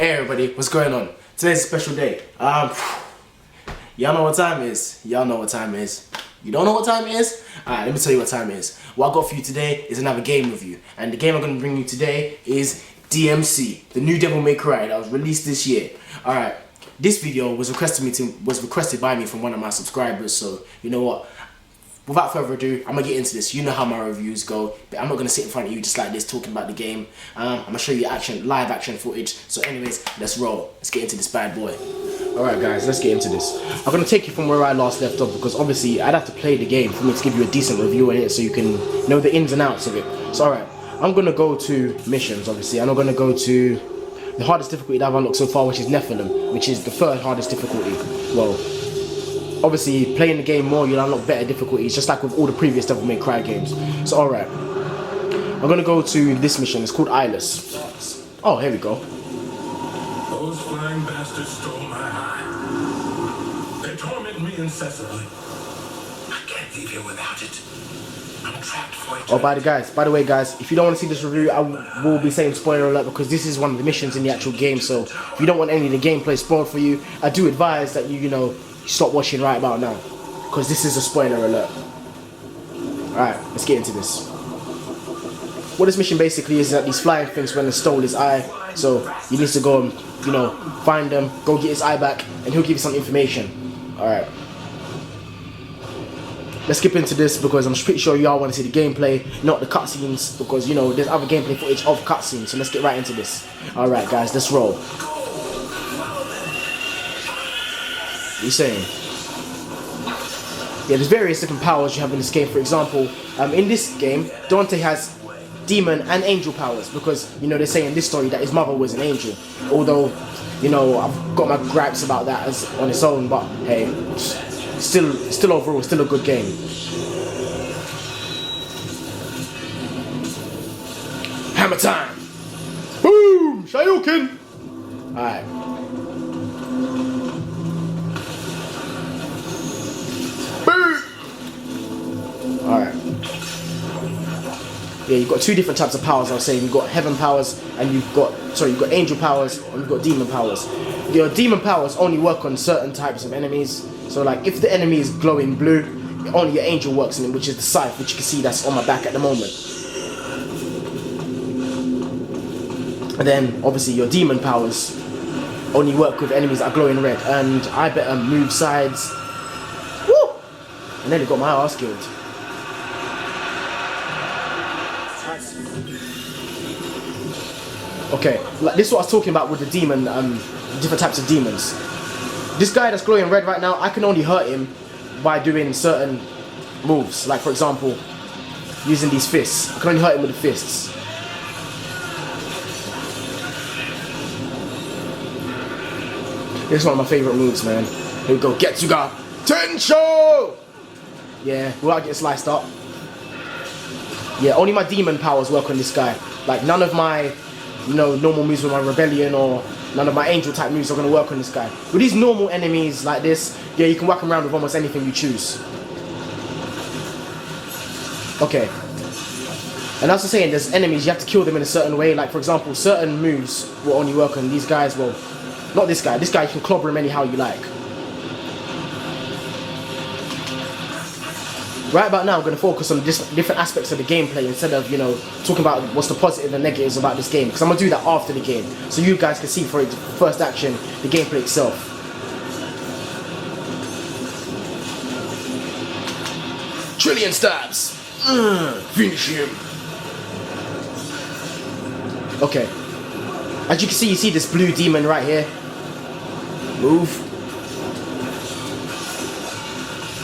Hey everybody, what's going on? Today's a special day. Y'all know what time it is. Y'all know what time it is. You don't know what time it is? Alright, let me tell you what time it is. What I got for you today is another game review. And the game I'm going to bring you today is DMC, the new Devil May Cry that was released this year. Alright, this video was requested by me from one of my subscribers, so you know what? Without further ado, I'm going to get into this. You know how my reviews go, but I'm not going to sit in front of you just like this talking about the game. I'm going to show you live action footage. So anyways, let's roll. Let's get into this bad boy. Alright guys, let's get into this. I'm going to take you from where I last left off because obviously I'd have to play the game for me to give you a decent review on it so you can know the ins and outs of it. So alright, I'm going to go to missions obviously. I'm not going to go to the hardest difficulty that I've unlocked so far, which is Nephilim, which is the third hardest difficulty. Well, obviously, playing the game more, you'll unlock better difficulties, just like with all the previous Devil May Cry games. So, alright. I'm gonna go to this mission. It's called Eyeless. Oh, here we go. Those flying bastards stole my eye. They torment me incessantly. I can't leave here without it. I'm trapped for eternity. Oh, by the way, guys, if you don't want to see this review, I will be saying spoiler alert because this is one of the missions in the actual game. So, if you don't want any of the gameplay spoiled for you, I do advise that you know, stop watching right about now, because this is a spoiler alert. Alright, let's get into this. What this mission basically is that these flying things went and stole his eye, so you need to go and, you know, find them, go get his eye back, and he'll give you some information. Alright. Let's skip into this because I'm pretty sure y'all want to see the gameplay, not the cutscenes, because, you know, there's other gameplay footage of cutscenes, so let's get right into this. Alright guys, let's roll. What are you saying? Yeah, there's various different powers you have in this game. For example, in this game, Dante has demon and angel powers because, you know, they say in this story that his mother was an angel. Although, you know, I've got my gripes about that as on its own, but hey, still overall, still a good game. Hammer time! Boom! Shoryuken! Alright. Alright. Yeah, you've got two different types of powers, I was saying. You've got heaven powers and you've got angel powers and you've got demon powers. Your demon powers only work on certain types of enemies. So like if the enemy is glowing blue, only your angel works in it, which is the scythe, which you can see that's on my back at the moment. And then obviously your demon powers only work with enemies that are glowing red. And I better move sides. Woo! And then they got my ass killed. Okay, like this is what I was talking about with the demon, different types of demons. This guy that's glowing red right now, I can only hurt him by doing certain moves. Like for example, using these fists. I can only hurt him with the fists. This is one of my favorite moves, man. Here we go, Getsuga Tensho! Yeah, without getting sliced up. Yeah, only my demon powers work on this guy. Like none of my, you know, normal moves with my rebellion or none of my angel type moves are going to work on this guy. With these normal enemies like this, yeah, you can whack them around with almost anything you choose. Okay. And as I was saying, there's enemies, you have to kill them in a certain way. Like for example, certain moves will only work on these guys. Well, not this guy. This guy, you can clobber him anyhow you like. Right about now, I'm going to focus on different aspects of the gameplay instead of, you know, talking about what's the positive and negatives about this game. Because I'm going to do that after the game. So you guys can see for first action, the gameplay itself. Trillion stabs! Finish him! Okay. As you can see, you see this blue demon right here. Move.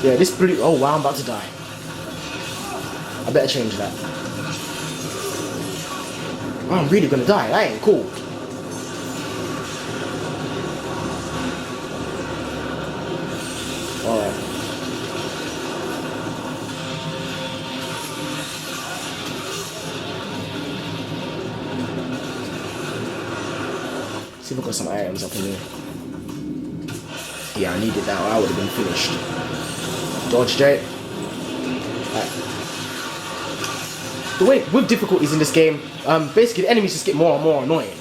Yeah, this blue... Oh wow, I'm about to die. I better change that. Oh, I'm really gonna die. That ain't cool. Alright. See if I've got some items up in here. Yeah, I needed that or I would have been finished. Dodged it. Right. The way with difficulties in this game, basically the enemies just get more and more annoying.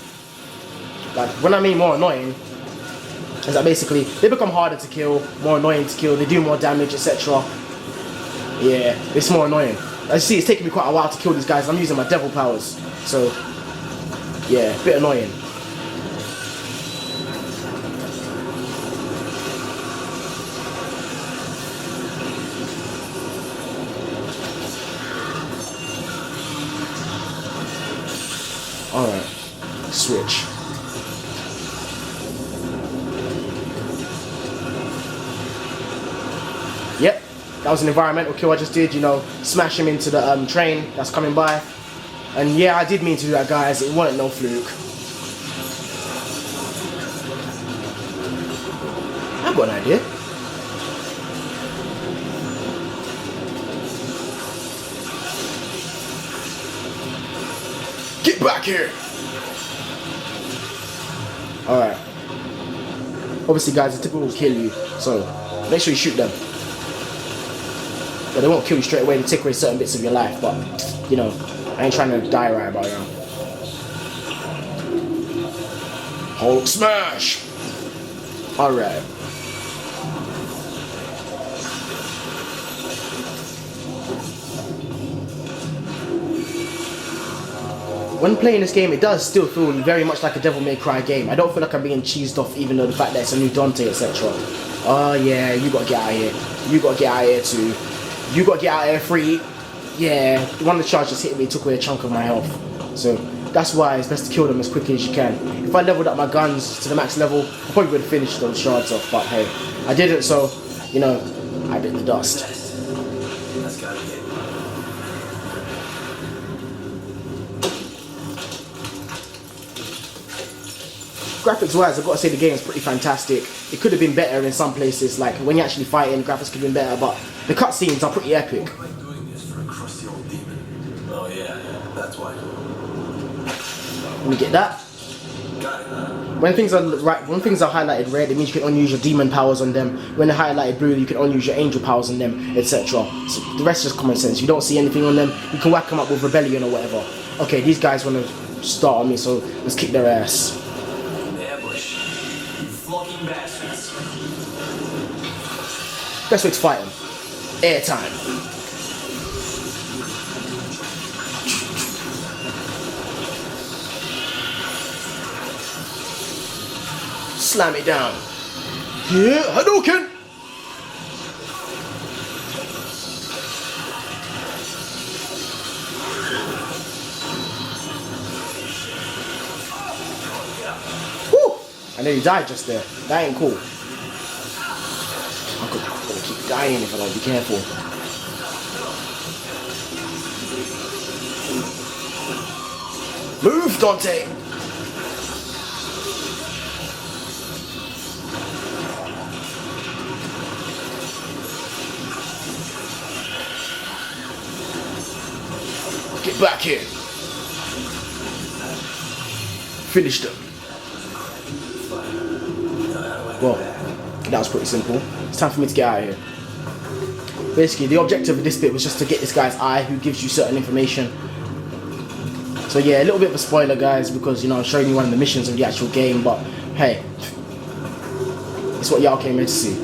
Like, when I mean more annoying, is that basically they become harder to kill, more annoying to kill, they do more damage, etc. Yeah, it's more annoying. As you see, it's taking me quite a while to kill these guys. I'm using my devil powers, so yeah, a bit annoying. Alright, switch. Yep, that was an environmental kill I just did, you know, smash him into the train that's coming by. And yeah, I did mean to do that, guys, it wasn't no fluke. I've got an idea. Get back here! Alright. Obviously, guys, the typical will kill you, so make sure you shoot them. But they won't kill you straight away, they take away certain bits of your life, but, you know, I ain't trying to die right about now. Hulk smash! Alright. When playing this game, it does still feel very much like a Devil May Cry game. I don't feel like I'm being cheesed off, even though the fact that it's a new Dante, etc. Oh yeah, you gotta get out of here. You gotta get out of here too. You gotta get out of here free. Yeah, one of the charges hit me, took away a chunk of my health. So that's why it's best to kill them as quickly as you can. If I leveled up my guns to the max level, I probably would have finished those shards off, but hey, I didn't, so, you know, I bit the dust. That's gotta be it. Graphics wise, I've got to say the game is pretty fantastic. It could have been better in some places, like when you're actually fighting, graphics could have been better, but the cutscenes are pretty epic. Why am I doing this for a crusty old demon? Oh yeah, that's why. Let me get that. Got it. When things are highlighted red, it means you can only use your demon powers on them. When they're highlighted blue, you can only use your angel powers on them, etc. So the rest is just common sense. If you don't see anything on them, you can whack them up with rebellion or whatever. Okay, these guys want to start on me, so let's kick their ass. Bastards. Best way to fight them. Airtime. Slam it down. Yeah, Hadouken! I nearly died just there. That ain't cool. I'm gonna keep dying if I don't be careful. Move, Dante! Get back here. Finish them. Well, that was pretty simple. It's time for me to get out of here. Basically, the objective of this bit was just to get this guy's eye who gives you certain information. So yeah, a little bit of a spoiler, guys, because, you know, I'm showing you one of the missions of the actual game, but hey, it's what y'all came here to see.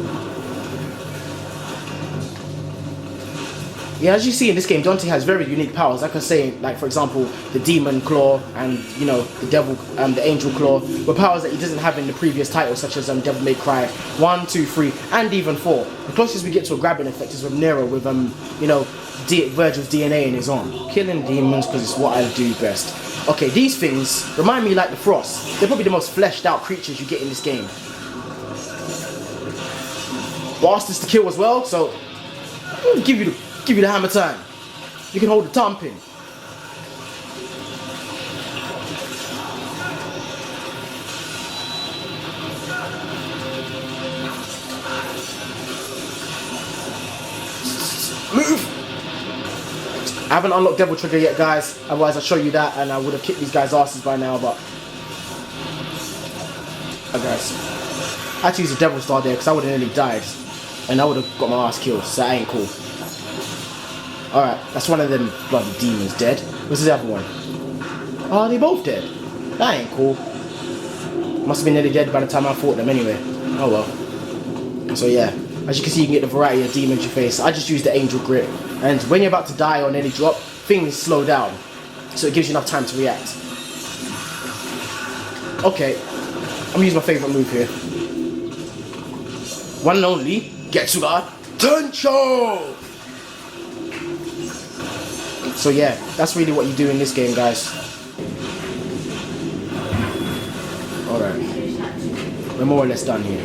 Yeah, as you see in this game, Dante has very unique powers. Like I say, like for example, the Demon Claw and, you know, the Devil, the Angel Claw, were powers that he doesn't have in the previous titles, such as Devil May Cry 1, 2, 3, and even 4. The closest we get to a grabbing effect is with Nero, with you know, Virgil's DNA in his arm. Killing demons because it's what I do best. Okay, these things remind me like the Frost. They're probably the most fleshed out creatures you get in this game. Bastards to kill as well, so I'll give you the hammer time. You can hold the tom pin. Move! I haven't unlocked Devil Trigger yet, guys. Otherwise I'll show you that and I would have kicked these guys' asses by now, but... Oh, guys. I had to use a Devil Star there because I would have nearly died. And I would have got my ass killed, so that ain't cool. Alright, that's one of them bloody demons dead. Where's the other one? Oh, they both dead. That ain't cool. Must have been nearly dead by the time I fought them anyway. Oh well. So yeah, as you can see, you can get the variety of demons you face. I just use the angel grip, and when you're about to die or nearly drop, things slow down, so it gives you enough time to react. Okay, I'm gonna use my favourite move here. One and only, Getsuga Tencho! So yeah, that's really what you do in this game, guys. Alright, we're more or less done here.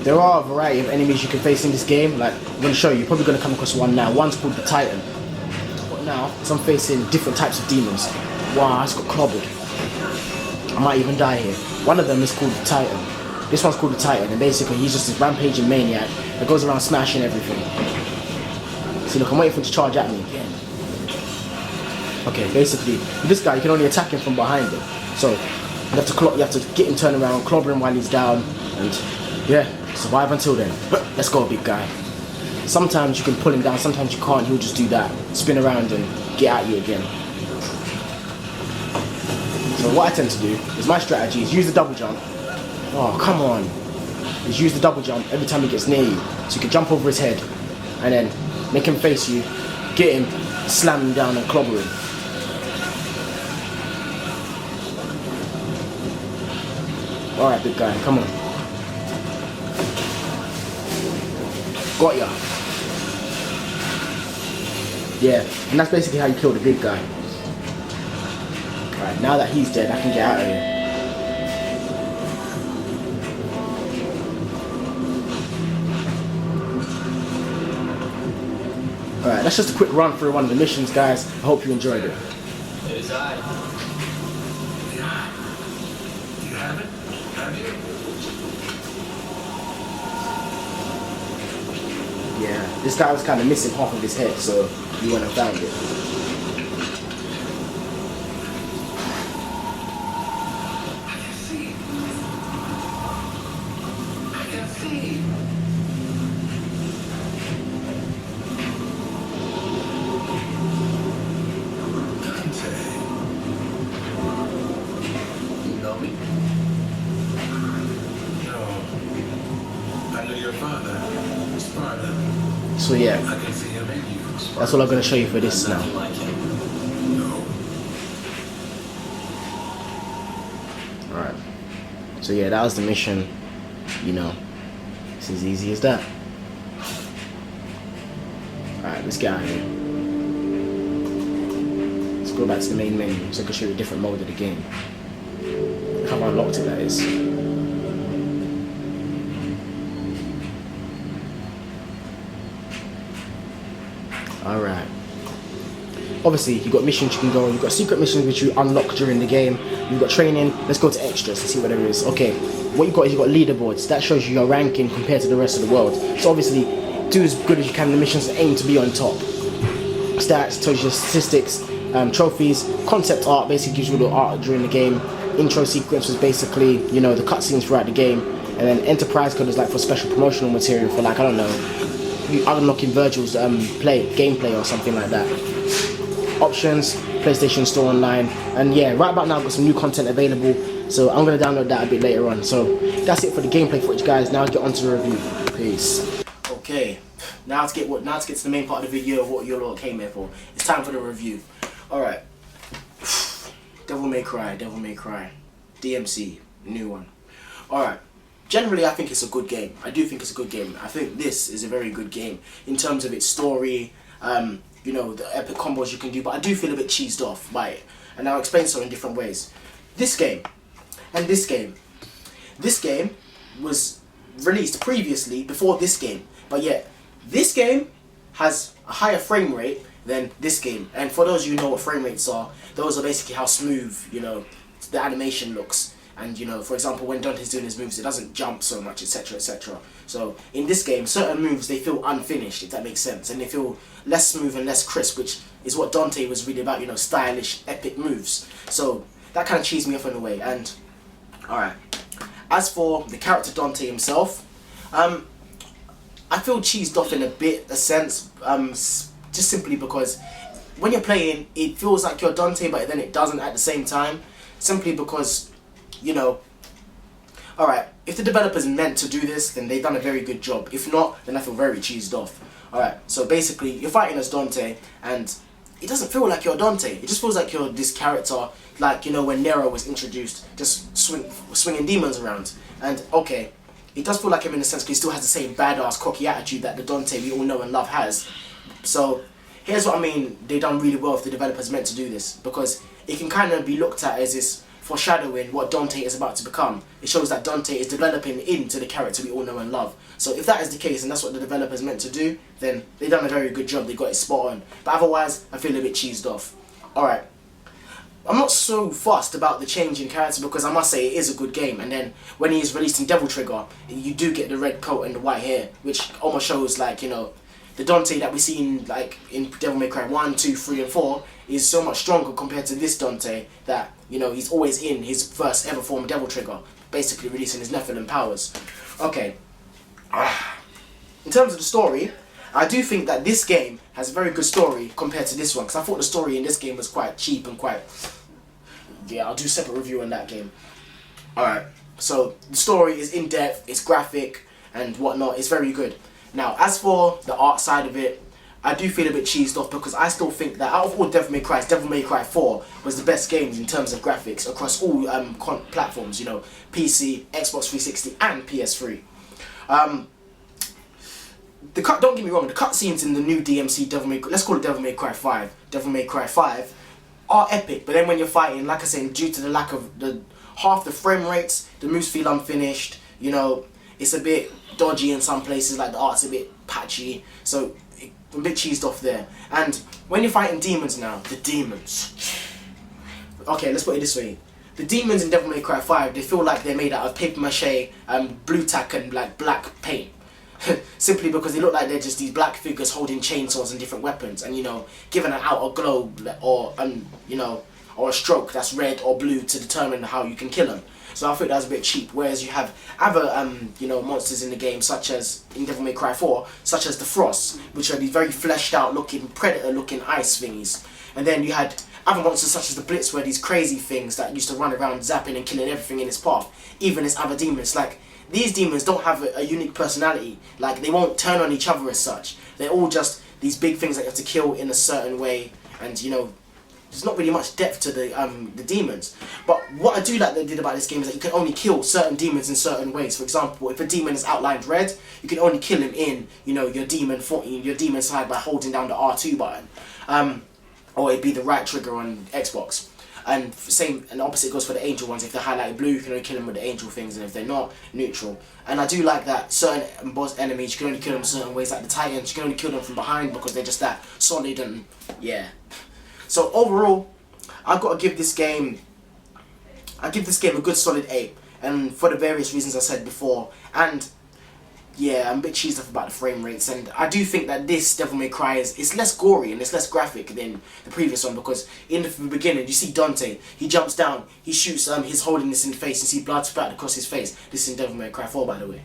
There are a variety of enemies you can face in this game. Like, I'm going to show you, you're probably going to come across one now. One's called the Titan. But now, as I'm facing different types of demons. Wow, I just got clobbered. I might even die here. One of them is called the Titan. This one's called the Titan, and basically he's just this rampaging maniac that goes around smashing everything. See, look, I'm waiting for him to charge at me again. Okay, basically, with this guy, you can only attack him from behind him. So, you have to get him turned around, clobber him while he's down, and yeah, survive until then. Let's go, big guy. Sometimes you can pull him down, sometimes you can't. He'll just do that, spin around and get at you again. So what I tend to do is, my strategy is use the double jump. Oh, come on. Is use the double jump every time he gets near you. So you can jump over his head and then make him face you, get him, slam him down and clobber him. Alright, big guy, come on. Got ya. Yeah, and that's basically how you kill the big guy. Alright, now that he's dead, I can get out of here. Alright, that's just a quick run through one of the missions, guys. I hope you enjoyed it. It is I. Yeah. You have it? Have you? Yeah, this guy was kind of missing half of his head, so you went and found it. I can see. I can see. Dante. You know me? No. I knew your father. Sparta. So yeah, I can see him in you. that's all I'm going to show you for this now. Like him. No. Alright, so yeah, that was the mission. You know, it's as easy as that. Alright, let's get out of here. Let's go back to the main menu so I can show you a different mode of the game. How unlocked it that is. Alright. Obviously, you've got missions you can go on. You've got secret missions which you unlock during the game. You've got training. Let's go to extras to see what there is. Okay, what you've got is you've got leaderboards. That shows you your ranking compared to the rest of the world. So obviously, do as good as you can in the missions and aim to be on top. Stats tells you your statistics, trophies, concept art basically gives you the art during the game. Intro sequence was basically, you know, the cutscenes throughout the game. And then enterprise code is like for special promotional material for, like, I don't know, you unlocking Virgil's gameplay or something like that. Options, PlayStation Store Online, and yeah, right about now I've got some new content available, so I'm gonna download that a bit later on. So that's it for the gameplay footage, guys. Now get on to the review. Peace. Okay, now to get to the main part of the video of what you lot came here for. It's time for the review. All right. Devil May Cry, DMC, new one. All right. Generally, I think it's a good game. I do think it's a good game. I think this is a very good game in terms of its story, you know, the epic combos you can do, but I do feel a bit cheesed off by it. And I'll explain so in different ways. This game and this game. This game was released previously before this game, but yet this game has a higher frame rate than this game. And for those of you who know what frame rates are, those are basically how smooth, you know, the animation looks. And, you know, for example, when Dante's doing his moves, it doesn't jump so much, etc, etc. So in this game, certain moves, they feel unfinished, if that makes sense, and they feel less smooth and less crisp, which is what Dante was really about, you know, stylish, epic moves. So that kind of cheesed me off in a way. And alright, as for the character Dante himself, I feel cheesed off in a sense, to just simply because when you're playing, it feels like you're Dante, but then it doesn't at the same time. Simply because, you know, alright, if the developers meant to do this, then they've done a very good job. If not, then I feel very cheesed off. Alright, so basically, you're fighting as Dante, and it doesn't feel like you're Dante. It just feels like you're this character, like, you know, when Nero was introduced, just swinging demons around. And, okay, it does feel like him in a sense, because he still has the same badass, cocky attitude that the Dante we all know and love has. So, here's what I mean, they've done really well if the developers meant to do this, because it can kind of be looked at as this foreshadowing what Dante is about to become. It shows that Dante is developing into the character we all know and love. So if that is the case and that's what the developers meant to do, then they've done a very good job, they got it spot on. But otherwise, I feel a bit cheesed off. Alright, I'm not so fussed about the change in character because I must say it is a good game, and then when he is released in Devil Trigger, you do get the red coat and the white hair, which almost shows, like, you know, the Dante that we see in, like, in Devil May Cry 1, 2, 3 and 4 is so much stronger compared to this Dante that, you know, he's always in his first ever form of Devil Trigger, basically releasing his Nephilim powers. Okay. In terms of the story, I do think that this game has a very good story compared to this one, because I thought the story in this game was quite cheap and quite... Yeah, I'll do a separate review on that game. Alright, so the story is in-depth, it's graphic and whatnot, it's very good. Now, as for the art side of it, I do feel a bit cheesed off because I still think that out of all Devil May Cry, Devil May Cry 4 was the best game in terms of graphics across all platforms, you know, PC, Xbox 360 and PS3. Don't get me wrong, the cutscenes in the new DMC let's call it Devil May Cry 5, Devil May Cry 5 are epic, but then when you're fighting, like I said, due to the lack of half the frame rates, the moves feel unfinished, you know, it's a bit dodgy in some places, like the art's a bit patchy, so I'm a bit cheesed off there. And when you're fighting demons now, the demons, okay, let's put it this way, the demons in Devil May Cry 5, they feel like they're made out of paper mache, blue tack and like black paint. Simply because they look like they're just these black figures holding chainsaws and different weapons, and, you know, given an outer glow or you know, or a stroke that's red or blue to determine how you can kill them. So I think that's a bit cheap. Whereas you have other you know, monsters in the game, such as in Devil May Cry 4, such as the Frost, which are these very fleshed out looking, predator looking ice thingies. And then you had other monsters such as the Blitz, where these crazy things that used to run around zapping and killing everything in its path. Even as other demons, like, these demons don't have a unique personality. Like, they won't turn on each other as such. They're all just these big things that you have to kill in a certain way, and, you know, there's not really much depth to the demons. But what I do like they did about this game is that you can only kill certain demons in certain ways. For example, if a demon is outlined red, you can only kill him in, you know, your demon side by holding down the R2 button, or it'd be the right trigger on Xbox. And the opposite goes for the angel ones. If they're highlighted blue, you can only kill them with the angel things, and if they're not, neutral. And I do like that certain boss enemies, you can only kill them certain ways, like the Titans, you can only kill them from behind because they're just that solid and, yeah. So overall, I've got to give this game, a good solid 8. And for the various reasons I said before, and yeah, I'm a bit cheesed off about the frame rates, and I do think that this Devil May Cry is less gory and it's less graphic than the previous one, because in the beginning you see Dante, he jumps down, he shoots his holiness in the face, and see blood splattered across his face. This is in Devil May Cry 4, by the way.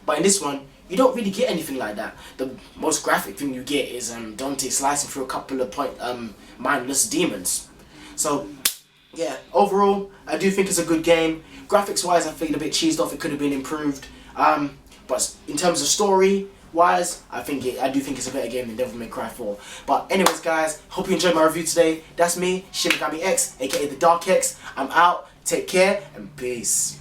But in this one, you don't really get anything like that. The most graphic thing you get is Dante slicing through a couple of mindless demons. So yeah, overall, I do think it's a good game. Graphics wise, I feel a bit cheesed off, it could have been improved. But in terms of story wise, I do think it's a better game than Devil May Cry 4. But anyways, guys, hope you enjoyed my review today. That's me, Shinigami X, aka the Dark X. I'm out. Take care and peace.